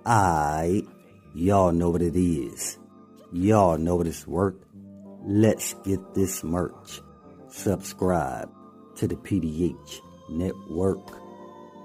Aight, y'all know what it is. Y'all know what it's worth. Let's get this merch. Subscribe to the PDH Network.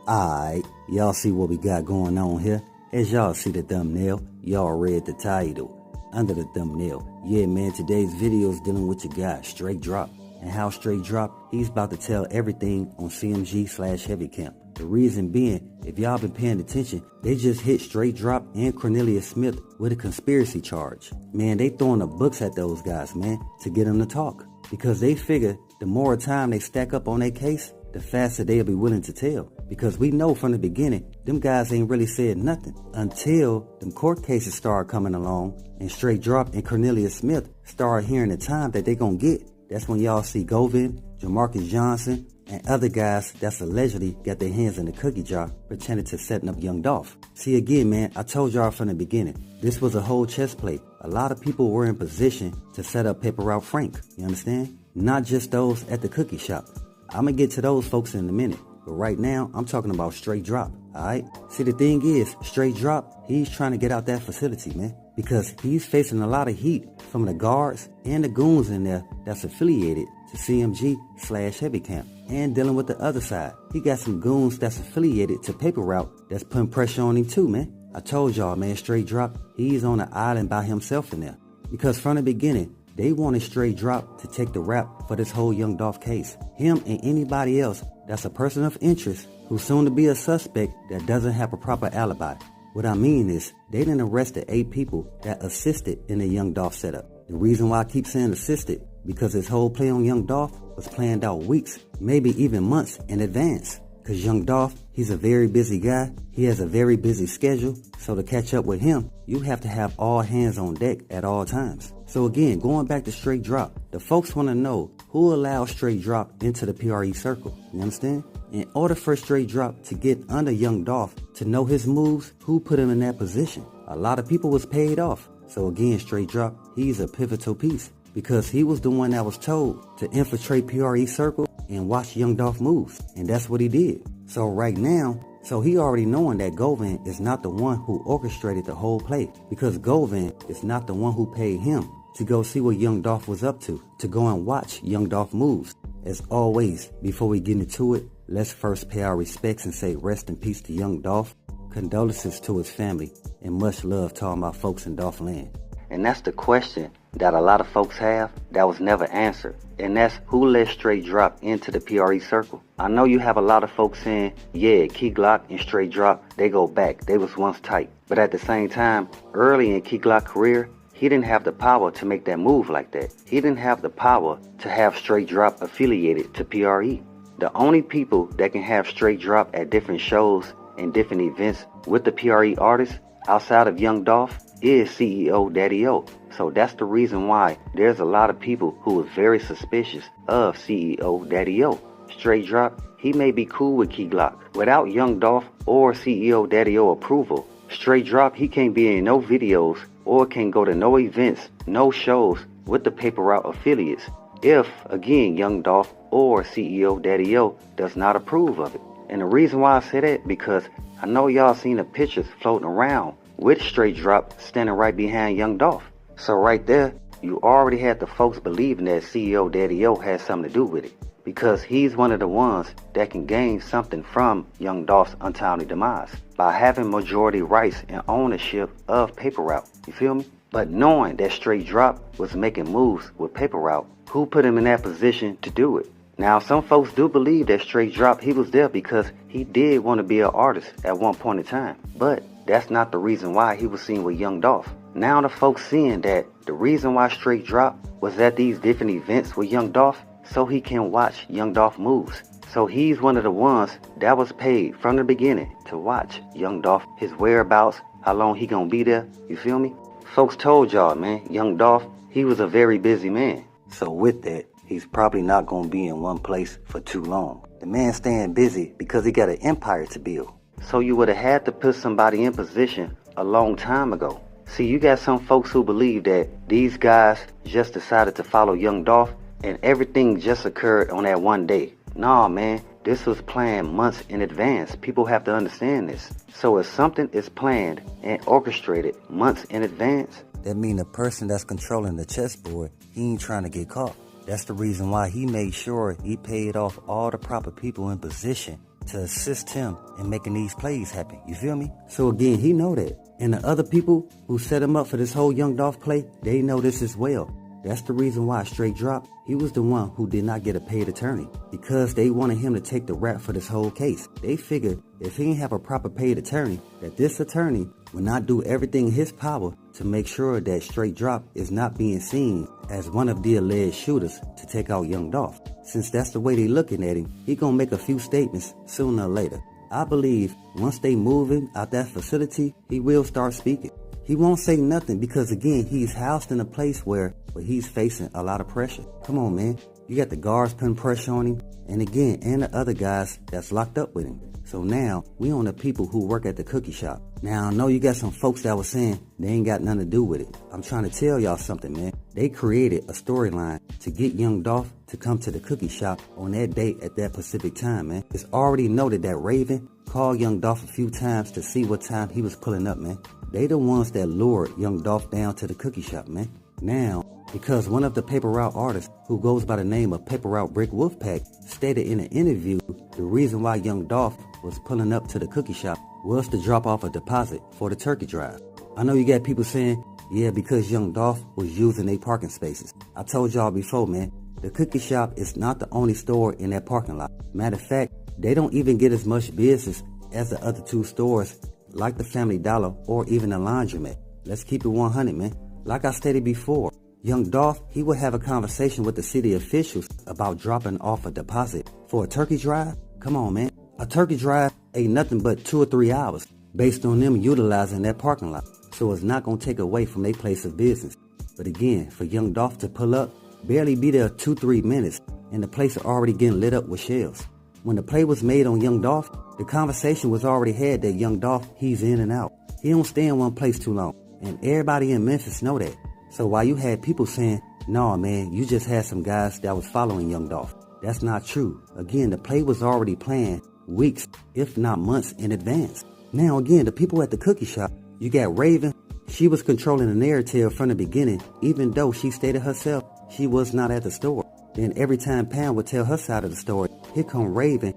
Aight, y'all see what we got going on here? As y'all see the thumbnail, y'all read the title. Under the thumbnail, yeah man, today's video is dealing with your guy, Str8 Dropp. And how Str8 Dropp, he's about to tell everything on CMG/Heavy Camp. The reason being, if y'all been paying attention, they just hit Str8 Dropp and Cornelius Smith with a conspiracy charge. Man, they throwing the books at those guys, man, to get them to talk. Because they figure the more time they stack up on their case, the faster they'll be willing to tell. Because we know from the beginning, them guys ain't really said nothing until them court cases started coming along and Str8 Dropp and Cornelius Smith started hearing the time that they gonna get. That's when y'all see Govan, Jamarcus Johnson, and other guys that's allegedly got their hands in the cookie jar pretending to setting up young Dolph. See again, man, I told y'all from the beginning, this was a whole chess play. A lot of people were in position to set up Paper Route Frank, you understand? Not just those at the cookie shop. I'm gonna get to those folks in a minute. But right now, I'm talking about Str8 Dropp, alright? See, the thing is, Str8 Dropp, he's trying to get out that facility, man. Because he's facing a lot of heat from the guards and the goons in there that's affiliated to CMG/Heavy Camp. And dealing with the other side. He got some goons that's affiliated to Paper Route that's putting pressure on him too, man. I told y'all, man, Str8 Dropp, he's on an island by himself in there. Because from the beginning, they wanted Str8 Dropp to take the rap for this whole young Dolph case. Him and anybody else that's a person of interest who's soon to be a suspect that doesn't have a proper alibi. What I mean is, they done arrested 8 people that assisted in the young Dolph setup. The reason why I keep saying assisted, because his whole play on young Dolph was planned out weeks, maybe even months in advance. Cause young Dolph, he's a very busy guy, he has a very busy schedule, so to catch up with him, you have to have all hands on deck at all times. So again, going back to Str8 Dropp, the folks want to know who allowed Str8 Dropp into the PRE circle, you understand? In order for Str8 Dropp to get under young Dolph, to know his moves, who put him in that position? A lot of people was paid off. So again, Str8 Dropp, he's a pivotal piece. Because he was the one that was told to infiltrate PRE circle and watch young Dolph moves. And that's what he did. So right now, he already knowing that Govan is not the one who orchestrated the whole play. Because Govan is not the one who paid him to go see what young Dolph was up to go and watch young Dolph moves. As always, before we get into it, let's first pay our respects and say rest in peace to young Dolph. Condolences to his family and much love to all my folks in Dolph land. And that's the question that a lot of folks have that was never answered. And that's who let Str8 Dropp into the PRE circle. I know you have a lot of folks saying, yeah, KeyGlock and Str8 Dropp, they go back. They was once tight. But at the same time, early in KeyGlock's career, he didn't have the power to make that move like that. He didn't have the power to have Str8 Dropp affiliated to PRE. The only people that can have Str8 Dropp at different shows and different events with the PRE artists outside of young Dolph is CEO Daddy O. So that's the reason why there's a lot of people who was very suspicious of CEO Daddy O. Str8 Dropp, he may be cool with KeyGlock. Without young Dolph or CEO Daddy O approval, Str8 Dropp, he can't be in no videos or can go to no events, no shows with the Paper Route affiliates if, again, young Dolph or CEO Daddy O does not approve of it. And the reason why I say that, because I know y'all seen the pictures floating around with Str8 Dropp standing right behind young Dolph. So right there, you already had the folks believing that CEO Daddy O had something to do with it. Because he's one of the ones that can gain something from young Dolph's untimely demise by having majority rights and ownership of Paper Route. You feel me? But knowing that Str8 Dropp was making moves with Paper Route, who put him in that position to do it? Now, some folks do believe that Str8 Dropp, he was there because he did want to be an artist at one point in time. But that's not the reason why he was seen with young Dolph. Now the folks seeing that the reason why Str8 Dropp was at these different events with young Dolph, so he can watch young Dolph moves. So he's one of the ones that was paid from the beginning to watch young Dolph, his whereabouts, how long he gonna be there, you feel me? Folks told y'all, man, young Dolph, he was a very busy man. So with that, he's probably not gonna be in one place for too long. The man's staying busy because he got an empire to build. So you would have had to put somebody in position a long time ago. See, you got some folks who believe that these guys just decided to follow young Dolph and everything just occurred on that one day. Nah, man, This was planned months in advance. People have to understand this. So if something is planned and orchestrated months in advance, that means the person that's controlling the chessboard, he ain't trying to get caught. That's the reason why he made sure he paid off all the proper people in position to assist him in making these plays happen. You feel me? So again, he know that. And the other people who set him up for this whole Young Dolph play, they know this as well. That's the reason why Str8 Dropp, he was the one who did not get a paid attorney, because they wanted him to take the rap for this whole case. They figured if he didn't have a proper paid attorney, that this attorney would not do everything in his power to make sure that Str8 Dropp is not being seen as one of the alleged shooters to take out Young Dolph. Since that's the way they looking at him, he gonna make a few statements sooner or later. I believe once they move him out that facility, he will start speaking. He won't say nothing because, again, he's housed in a place where he's facing a lot of pressure. Come on, man. You got the guards putting pressure on him, and again, and the other guys that's locked up with him. So now, we on the people who work at the cookie shop. Now, I know you got some folks that was saying they ain't got nothing to do with it. I'm trying to tell y'all something, man. They created a storyline to get Young Dolph to come to the cookie shop on that date at that specific time, man. It's already noted that Raven called Young Dolph a few times to see what time he was pulling up, man. They the ones that lured Young Dolph down to the cookie shop, man. Now, because one of the paper route artists who goes by the name of Paper Route Brick Wolfpack stated in an interview the reason why Young Dolph was pulling up to the cookie shop was to drop off a deposit for the turkey drive. I know you got people saying, yeah, because Young Dolph was using their parking spaces. I told y'all before, man, the cookie shop is not the only store in that parking lot. Matter of fact, they don't even get as much business as the other two stores, like the Family Dollar or even the laundromat. Let's keep it 100, man. Like I stated before, Young Dolph, he would have a conversation with the city officials about dropping off a deposit for a turkey drive. Come on, man. A turkey drive ain't nothing but 2 or 3 hours based on them utilizing that parking lot. So it's not going to take away from their place of business. But again, for Young Dolph to pull up, barely be there 2-3 minutes, and the place is already getting lit up with shells. When the play was made on Young Dolph, the conversation was already had that Young Dolph, he's in and out. He don't stay in one place too long. And everybody in Memphis know that. So while you had people saying, nah, man, you just had some guys that was following Young Dolph. That's not true. Again, the play was already planned weeks, if not months in advance. Now again, the people at the cookie shop, you got Raven. She was controlling the narrative from the beginning, even though she stated herself she was not at the store. Then every time Pam would tell her side of the story, here come Raven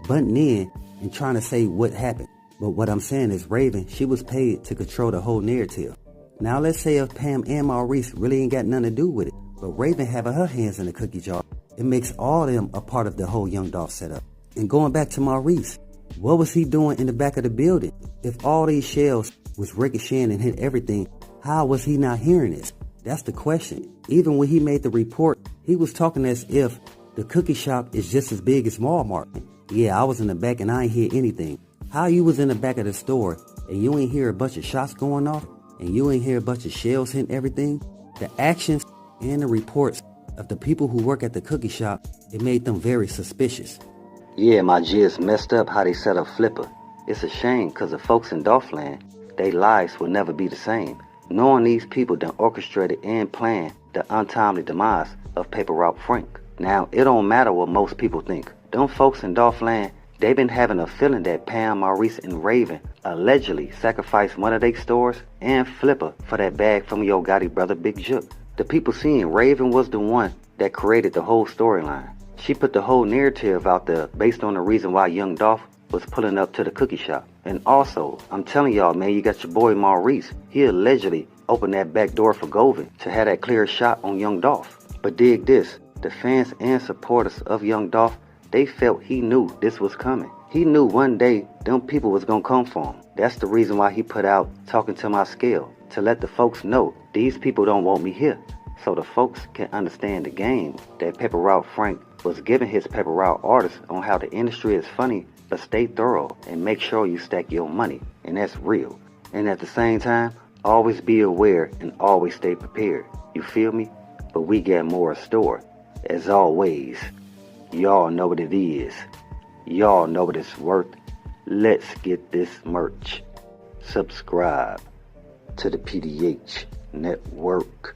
butting in and trying to say what happened. But what I'm saying is Raven, she was paid to control the whole narrative. Now let's say if Pam and Maurice really ain't got nothing to do with it, but Raven having her hands in the cookie jar, it makes all of them a part of the whole Young Dolph setup. And going back to Maurice, what was he doing in the back of the building? If all these shells was ricocheting and hit everything, how was he not hearing this? That's the question. Even when he made the report, he was talking as if the cookie shop is just as big as Walmart. Yeah, I was in the back and I ain't hear anything. How you was in the back of the store and you ain't hear a bunch of shots going off and you ain't hear a bunch of shells hitting everything? The actions and the reports of the people who work at the cookie shop, it made them very suspicious. Yeah, my G's messed up how they set up Flipper. It's a shame because the folks in Dolphland, their lives will never be the same. Knowing these people done orchestrated and planned the untimely demise of Paper Route Frank. Now, it don't matter what most people think. Them folks in Dolphland, they been having a feeling that Pam, Maurice, and Raven allegedly sacrificed one of their stores and Flipper for that bag from your Gotti brother Big Jook. The people seeing Raven was the one that created the whole storyline. She put the whole narrative out there based on the reason why Young Dolph was pulling up to the cookie shop. And also, I'm telling y'all, man, you got your boy Maurice. He allegedly opened that back door for Govan to have that clear shot on Young Dolph. But dig this, the fans and supporters of Young Dolph, they felt he knew this was coming. He knew one day them people was gonna come for him. That's the reason why he put out Talking to My Scale, to let the folks know these people don't want me here. So the folks can understand the game that Paper Route Frank was giving his Paper Route artists on how the industry is funny, but stay thorough and make sure you stack your money. And that's real. And at the same time, always be aware and always stay prepared. You feel me? But we got more in store. As always, y'all know what it is. Y'all know what it's worth. Let's get this merch. Subscribe to the PDH Network.